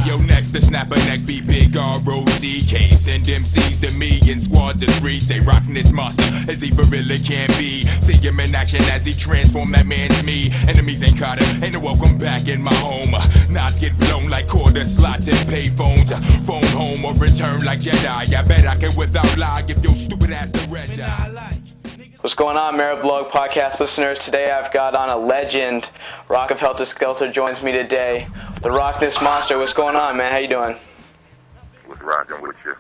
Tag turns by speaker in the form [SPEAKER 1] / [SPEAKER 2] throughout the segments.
[SPEAKER 1] yo, next to snap a neck, be big R-O-C-K. Send MCs to me and squad to 3. Say Rockness Monstah, as he for really can be. See him in action as he transform that man's me. Enemies ain't caught him, ain't no welcome back in my home. Knots get blown like quarter slots and pay phones. Phone home or return like Jedi. I bet I can without lie give your stupid ass the red eye.
[SPEAKER 2] What's going on, Mearablog Podcast listeners? Today I've got on a legend. Rock of Heltah Skeltah joins me today. The Rockness Monstah. What's going on, man? How you doing?
[SPEAKER 3] What's rocking with you?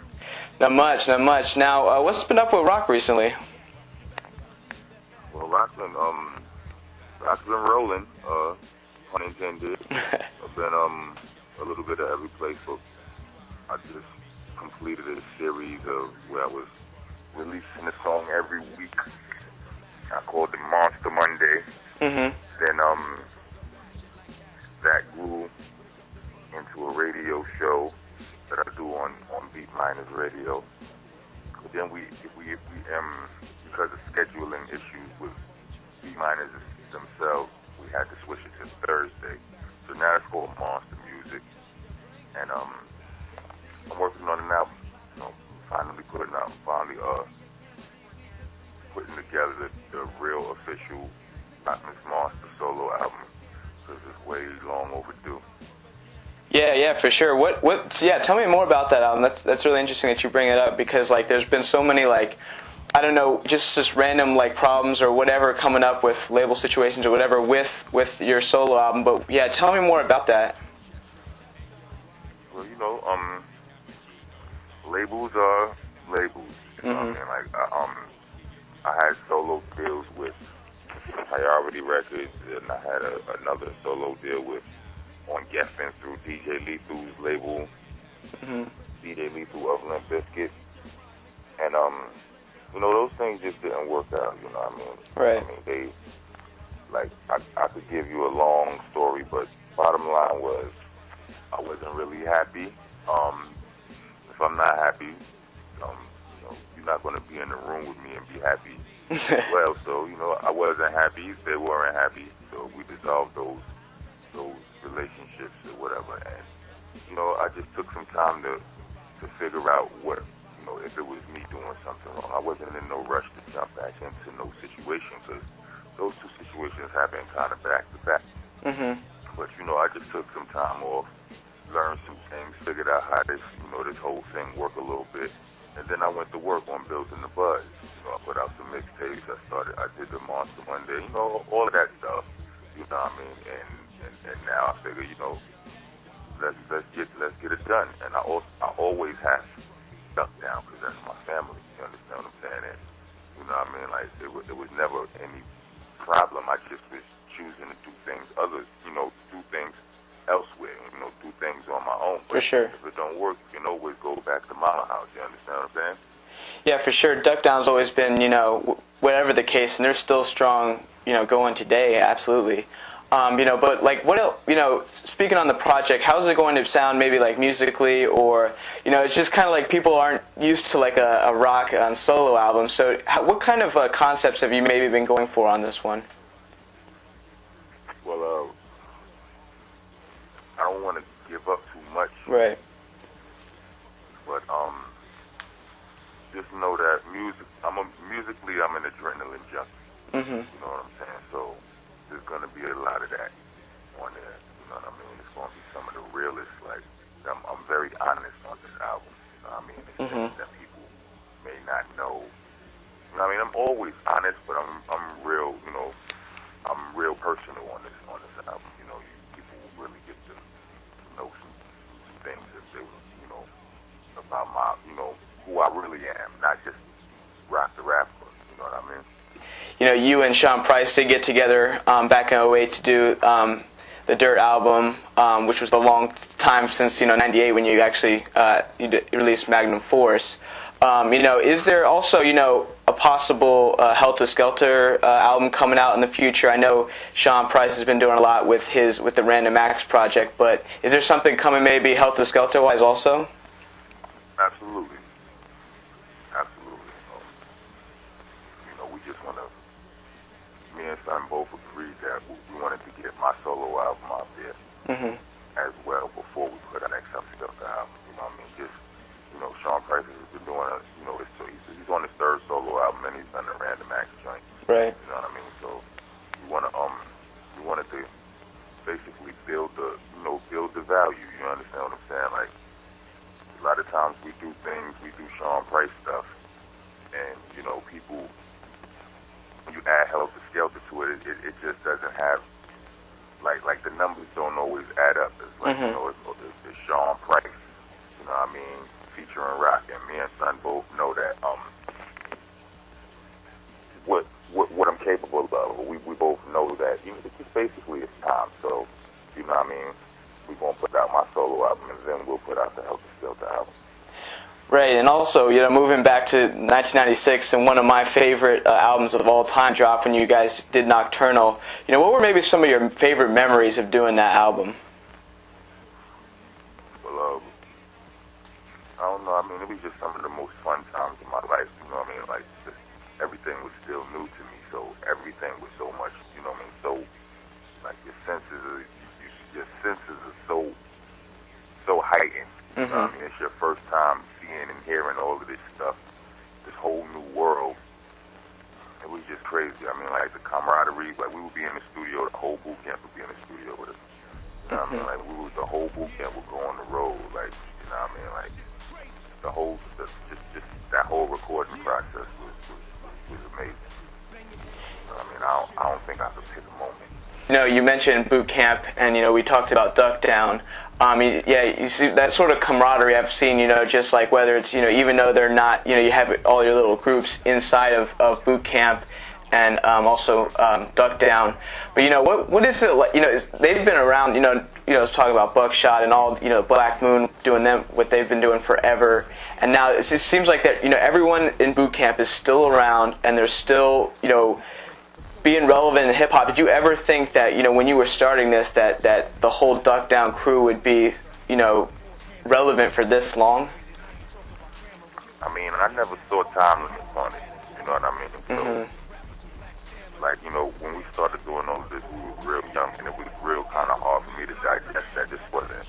[SPEAKER 2] Not much. Now, what's been up with Rock recently?
[SPEAKER 3] Well, Rock's been rolling, pun intended. I've been a little bit of every place, but I just completed a series of where I was releasing a song every week. I called it Monster Monday.
[SPEAKER 2] Mm-hmm.
[SPEAKER 3] Then that grew into a radio show that I do on Beat Miners Radio. But then we because of scheduling issues with Beat Miners themselves, we had to switch it to Thursday. So now it's called Monster Music, and I'm working on it now. Putting together the real official Rockness Monstah solo album, because it's way long overdue.
[SPEAKER 2] Yeah, for sure. Tell me more about that album. That's really interesting that you bring it up, because like there's been so many just random like problems or whatever coming up with label situations or whatever with your solo album. But yeah, tell me more about that.
[SPEAKER 3] Well, labels are labels. You know what I mean? Like I had solo deals with Priority Records, and I had another solo deal on Geffen through DJ Lethal's label, DJ Lethal of Limp Bizkit, and those things just didn't work out. You know what I mean?
[SPEAKER 2] Right.
[SPEAKER 3] I mean, I could give you a long story, but bottom line was I wasn't really happy. If I'm not happy, you're not going to be in the room with me and be happy. Well, so, I wasn't happy. They weren't happy. So we dissolved those relationships or whatever. And, I just took some time to figure out what, if it was me doing something wrong. I wasn't in no rush to jump back into no situation, because those two situations happened kind of back to back.
[SPEAKER 2] Mm-hmm.
[SPEAKER 3] But, I just took some time off, learned some things, figured out how this whole thing worked a little bit. And then I went to work on building the buzz. I put out some mixtapes. I did the Monster Monday, all of that stuff. You know what I mean? And now I figure, let's get it done. And I always have Duckdown, because that's my family. You understand what I'm saying? And you know what I mean? Like it was never any problem. I just was choosing to do things do things elsewhere, do things on my own. But
[SPEAKER 2] for sure.
[SPEAKER 3] If it don't work, you can always go back to Mama House. You understand what I'm saying?
[SPEAKER 2] Yeah, for sure. Duckdown's always been, whatever the case, and they're still strong, going today, absolutely. But like, what else, speaking on the project, how's it going to sound maybe like musically, or, it's just kind of like people aren't used to like a rock solo album. So what kind of concepts have you maybe been going for on this one?
[SPEAKER 3] Well, I don't want to give up too much.
[SPEAKER 2] Right.
[SPEAKER 3] But just know that musically I'm an adrenaline junkie.
[SPEAKER 2] Mm-hmm.
[SPEAKER 3] You know what I'm saying? So there's gonna be a lot of that on there. You know what I mean? It's gonna be some of the realest. Like I'm very honest on this album. You know what I mean? It's things that people may not know. You know what I mean? I'm always honest, but I'm real. I'm real personal on this album. People really get to know some things that they, about my, who I really am, not just rock the rapper. You know what I mean?
[SPEAKER 2] You and Sean Price did get together back in 2008 to do the Dirt album, which was a long time since 98 when you actually released Magnum Force. Is there also a possible Heltah Skeltah album coming out in the future? I know Sean Price has been doing a lot with the Random Acts project, but is there something coming maybe Heltah Skeltah wise also?
[SPEAKER 3] Absolutely. We just want to, me and Son both agreed that we wanted to get my solo album out there as well before we put our next You understand what I'm saying? Like, a lot of times we do things, we do Sean Price stuff, and, you know, people, when you add Heltah Skeltah to it, it just doesn't have, like the numbers don't always add up. It's like, you know, it's Sean Price, you know what I mean, featuring Rock, and me and Son both know that, what I'm capable of. We both know that, you know, it's just basically it's time. So, you know what I mean, we're going to put out my solo album, and then we'll put out the Heltah Skeltah album.
[SPEAKER 2] Right, and also, you know, moving back to 1996, and one of my favorite albums of all time dropped when you guys did Nocturnal. You know, what were maybe some of your favorite memories of doing that album?
[SPEAKER 3] Well, I don't know. I mean, it was just some of the most fun times of my life. You know what I mean? Like, just everything was still new to me, so everything was so much, you know what I mean? So, like, your senses are so heightened. You know what I mean? It's your first time seeing and hearing all of this stuff, this whole new world. It was just crazy. I mean, like, the camaraderie, like, we would be in the studio, the whole boot camp would be in the studio with us. You know what I mean? Like, the whole boot camp would go on the road, like, you know what I mean? Like, just that whole recording process was amazing. You know what I mean? I don't think I could pick a moment.
[SPEAKER 2] You know, you mentioned boot camp, and, you know, we talked about Duckdown. You see that sort of camaraderie I've seen, you know, just like whether it's, you know, even though they're not, you know, you have all your little groups inside of boot camp and also Duckdown. But, you know, what is it like, you know, they've been around, you know, talking about Buckshot and all, you know, Black Moon doing what they've been doing forever. And now it just seems like that, you know, everyone in boot camp is still around and they're still, you know, being relevant in hip-hop. Did you ever think that, you know, when you were starting this, that the whole Duckdown crew would be, you know, relevant for this long?
[SPEAKER 3] I mean, I never saw time limits on it, you know what I mean? So, like, you know, when we started doing all of this, we were real young, and it was real kind of hard for me to digest that this wasn't,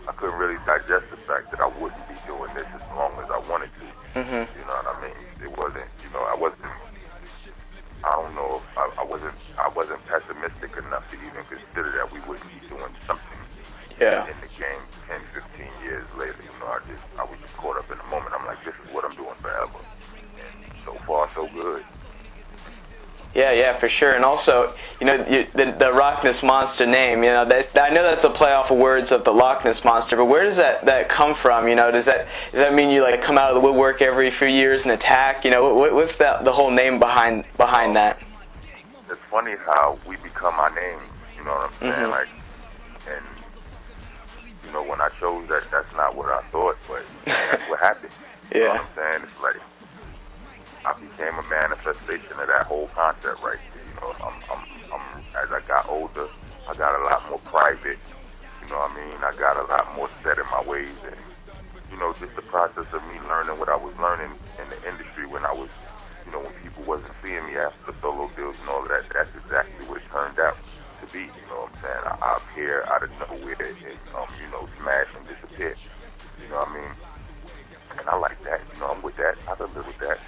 [SPEAKER 3] I couldn't really digest the fact that I wouldn't be doing this as long as I wanted to, you know what I mean? It wasn't, you know, I don't know if I wasn't pessimistic enough to even consider that we wouldn't be doing something in the game 10, 15 years later. You know, I was just caught up in the moment. I'm like, this is what I'm doing forever. And so far, so good.
[SPEAKER 2] Yeah, for sure. And also, you know, the Rockness Monstah name, you know, I know that's a play off of words of the Loch Ness Monster, but where does that come from? You know, does that mean you like come out of the woodwork every few years and attack? You know, what's the whole name behind that?
[SPEAKER 3] It's funny how we become our names, you know what I'm saying? Like, and, you know, when I chose that's not what I thought, but that's what happened. You know what I'm saying? It's like, I became a manifestation of that whole concept right there. You know, I'm as I got older, I got a lot more private. You know what I mean? I got a lot more set in my ways, and you know, just the process of me learning what I was learning in the industry when I was, you know, when people wasn't seeing me after the solo deals and all of that. That's exactly what it turned out to be. You know what I'm saying? I appear out of nowhere and you know, smash and disappear. You know what I mean? And I like that. You know, I'm with that. I can live with that.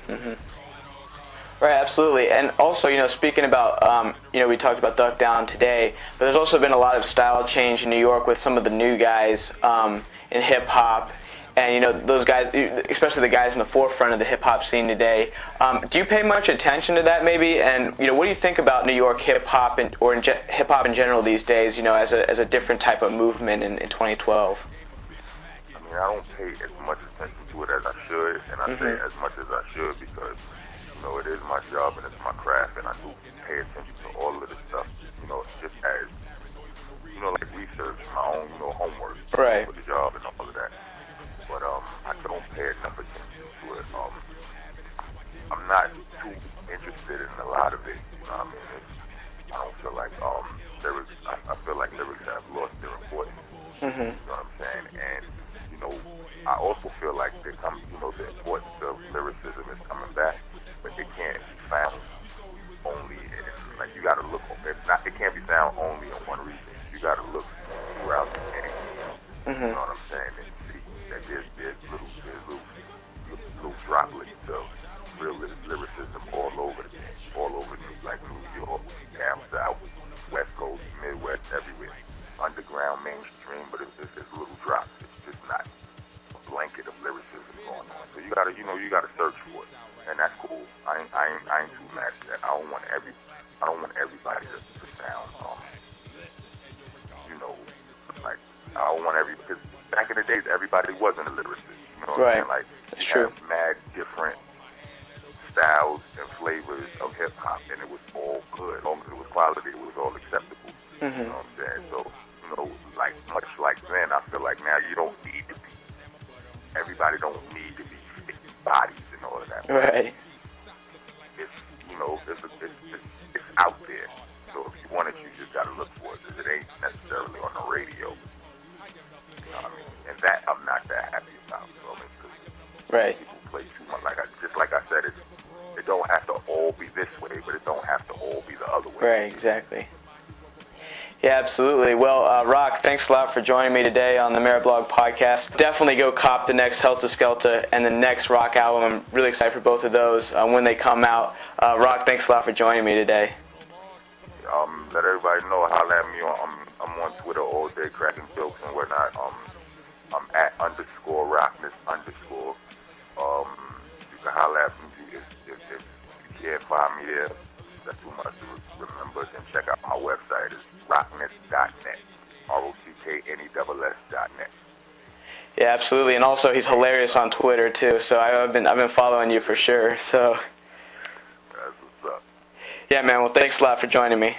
[SPEAKER 2] Right, absolutely. And also, you know, speaking about, you know, we talked about Duckdown today, but there's also been a lot of style change in New York with some of the new guys in hip-hop. And, you know, those guys, especially the guys in the forefront of the hip-hop scene today. Do you pay much attention to that, maybe? And, you know, what do you think about New York hip-hop or hip-hop in general these days, you know, as a different type of movement in 2012?
[SPEAKER 3] I mean, I don't pay as much attention to it as I should, and I say as much as I should because, you know, it is my job and it's my craft, and I do pay attention to all of this stuff, you know, just as, you know, like research, my own, you know, homework for the job and all of that. But I don't pay enough attention to it. I'm not too interested in a lot of it, you know what I mean? I don't feel like lyrics, I feel like lyrics have lost their importance, you know what I'm saying? And, you know, I also feel like the importance of lyricism is coming back, but it can't be found only in, like, you gotta look, it can't be found only in one region. You gotta look throughout the game, you know what I'm saying? And see that there's little droplets of real lyricism all over the game, all over, like New York, down south, West Coast, Midwest, everywhere. Underground, mainstream, but it's gotta search for it, and that's cool. I ain't too mad at that. I don't want everybody to sound, like I don't want because back in the days everybody wasn't a lyricist. You know what I'm saying? Like
[SPEAKER 2] that's
[SPEAKER 3] you
[SPEAKER 2] true.
[SPEAKER 3] had mad different styles and flavors of hip hop, and it was all good. As long as it was quality, it was all acceptable.
[SPEAKER 2] Mm-hmm.
[SPEAKER 3] You know what I'm saying? So, like much like then, I feel like now you don't need to be. Everybody don't need to be fit bodies and all of that.
[SPEAKER 2] Right.
[SPEAKER 3] It's out there. So if you want it, you just gotta look for it, because it ain't necessarily on the radio. You know what I mean? And that I'm not that happy about. So,
[SPEAKER 2] right.
[SPEAKER 3] People play too much. Like I said, it don't have to all be this way, but it don't have to all be the other way.
[SPEAKER 2] Right, exactly. Yeah, absolutely. Well, Rock, thanks a lot for joining me today on the Mearablog Podcast. Definitely go cop the next Heltah Skeltah and the next Rock album. I'm really excited for both of those when they come out. Rock, thanks a lot for joining me today.
[SPEAKER 3] Let everybody know, holla at me. I'm on Twitter all day, cracking jokes and whatnot. I'm at _Rockness_. You can holla at me if you can't find me there. That's too much to remember. Then check out my website. It's rockness.net. ROCKNESS.net.
[SPEAKER 2] Yeah, absolutely. And also, he's hilarious on Twitter too. So I've been following you for sure. So.
[SPEAKER 3] That's what's up.
[SPEAKER 2] Yeah, man. Well, thanks a lot for joining me.